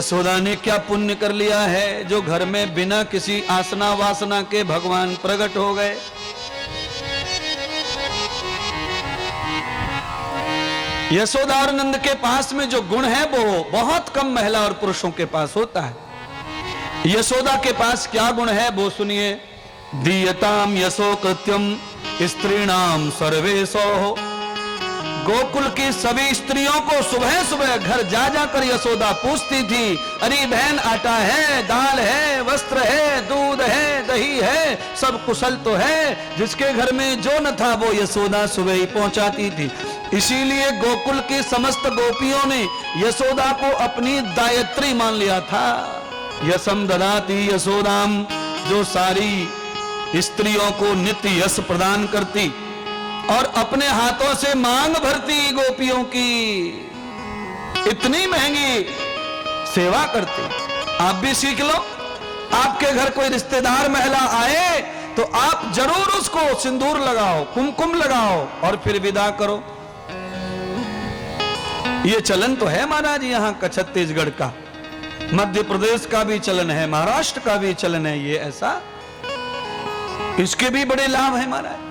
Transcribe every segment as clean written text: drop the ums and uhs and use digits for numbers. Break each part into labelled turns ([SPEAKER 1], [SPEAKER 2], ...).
[SPEAKER 1] यशोदा ने क्या पुण्य कर लिया है जो घर में बिना किसी आसना वासना के भगवान प्रकट हो गए। यशोदा और नंद के पास में जो गुण है वो बहुत कम महिला और पुरुषों के पास होता है। यशोदा के पास क्या गुण है वो सुनिए। दीयताम यशो कृत्यम स्त्रीणाम सर्वेशो। गोकुल की सभी स्त्रियों को सुबह सुबह घर जा जाकर यशोदा पूछती थी, अरे बहन आटा है, दाल है, वस्त्र है, दूध है, दही है, सब कुशल तो है। जिसके घर में जो न था वो यशोदा सुबह ही पहुंचाती थी। इसीलिए गोकुल की समस्त गोपियों ने यशोदा को अपनी दायत्री मान लिया था। यशम ददाती यशोदाम, जो सारी स्त्रियों को नित्य यश प्रदान करती और अपने हाथों से मांग भरती गोपियों की, इतनी महंगी सेवा करती। आप भी सीख लो। आपके घर कोई रिश्तेदार महिला आए तो आप जरूर उसको सिंदूर लगाओ, कुमकुम लगाओ और फिर विदा करो। ये चलन तो है महाराज यहाँ का, छत्तीसगढ़ का, मध्य प्रदेश का भी चलन है, महाराष्ट्र का भी चलन है। ये ऐसा, इसके भी बड़े लाभ है महाराज।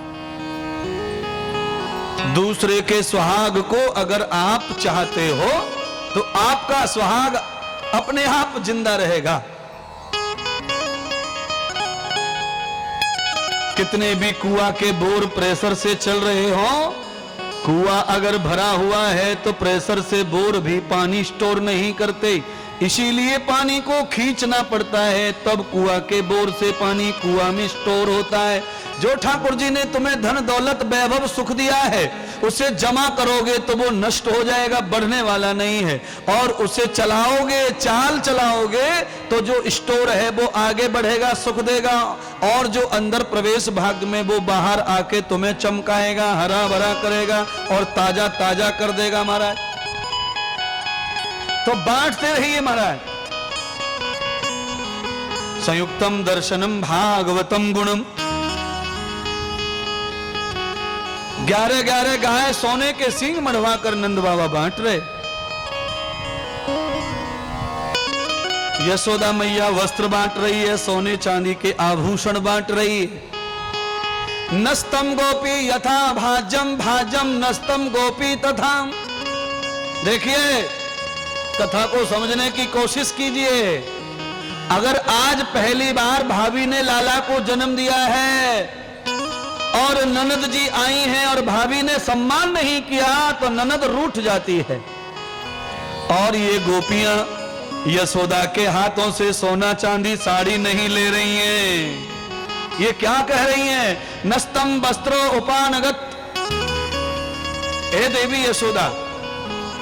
[SPEAKER 1] दूसरे के सुहाग को अगर आप चाहते हो तो आपका सुहाग अपने आप जिंदा रहेगा। कितने भी कुआं के बोर प्रेशर से चल रहे हो, कुआं अगर भरा हुआ है तो प्रेशर से बोर भी पानी स्टोर नहीं करते, इसीलिए पानी को खींचना पड़ता है, तब कुआं के बोर से पानी कुआं में स्टोर होता है। जो ठाकुर जी ने तुम्हें धन दौलत वैभव सुख दिया है उसे जमा करोगे तो वो नष्ट हो जाएगा, बढ़ने वाला नहीं है। और उसे चलाओगे, चाल चलाओगे तो जो स्टोर है वो आगे बढ़ेगा, सुख देगा। और जो अंदर प्रवेश भाग में वो बाहर आके तुम्हें चमकाएगा, हरा भरा करेगा और ताजा ताजा कर देगा महाराज। तो बांटते रहिए महाराज। संयुक्तम दर्शनम भागवतम गुणम। 11-11 गाय सोने के सींग मढ़वा कर नंद बाबा बांट रहे। यशोदा मैया वस्त्र बांट रही है, सोने चांदी के आभूषण बांट रही है। नस्तम गोपी यथा भाजम भाजम नस्तम गोपी तथा। देखिए, कथा को समझने की कोशिश कीजिए। अगर आज पहली बार भाभी ने लाला को जन्म दिया है और ननद जी आई हैं और भाभी ने सम्मान नहीं किया तो ननद रूठ जाती है। और ये गोपियां यशोदा के हाथों से सोना चांदी साड़ी नहीं ले रही हैं। ये क्या कह रही हैं? नस्तम वस्त्रो उपानगत। हे देवी यशोदा,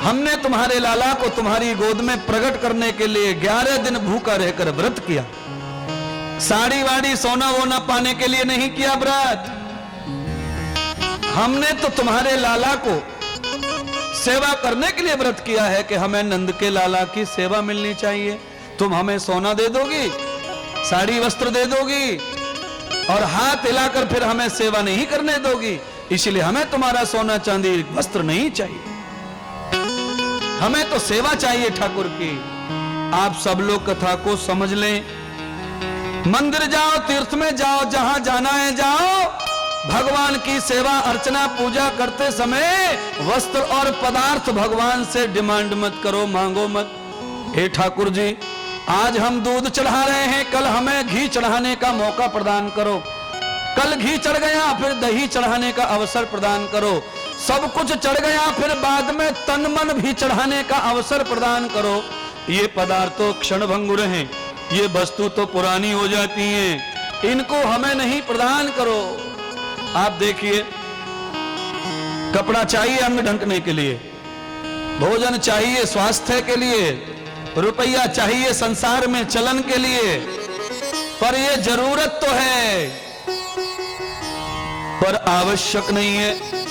[SPEAKER 1] हमने तुम्हारे लाला को तुम्हारी गोद में प्रकट करने के लिए 11 दिन भूखा रहकर व्रत किया। साड़ी वाड़ी सोना वोना पाने के लिए नहीं किया व्रत। हमने तो तुम्हारे लाला को सेवा करने के लिए व्रत किया है कि हमें नंद के लाला की सेवा मिलनी चाहिए। तुम हमें सोना दे दोगी, साड़ी वस्त्र दे दोगी और हाथ हिलाकर फिर हमें सेवा नहीं करने दोगी, इसलिए हमें तुम्हारा सोना चांदी वस्त्र नहीं चाहिए, हमें तो सेवा चाहिए ठाकुर की। आप सब लोग कथा को समझ लें। मंदिर जाओ, तीर्थ में जाओ, जहां जाना है जाओ। भगवान की सेवा अर्चना पूजा करते समय वस्त्र और पदार्थ भगवान से डिमांड मत करो, मांगो मत। हे ठाकुर जी, आज हम दूध चढ़ा रहे हैं, कल हमें घी चढ़ाने का मौका प्रदान करो। कल घी चढ़ गया, फिर दही चढ़ाने का अवसर प्रदान करो। सब कुछ चढ़ गया, फिर बाद में तन मन भी चढ़ाने का अवसर प्रदान करो। ये पदार्थ तो क्षण भंगुर हैं, ये वस्तु तो पुरानी हो जाती हैं, इनको हमें नहीं प्रदान करो। आप देखिए, कपड़ा चाहिए अंग ढकने के लिए, भोजन चाहिए स्वास्थ्य के लिए, रुपया चाहिए संसार में चलन के लिए, पर ये जरूरत तो है पर आवश्यक नहीं है।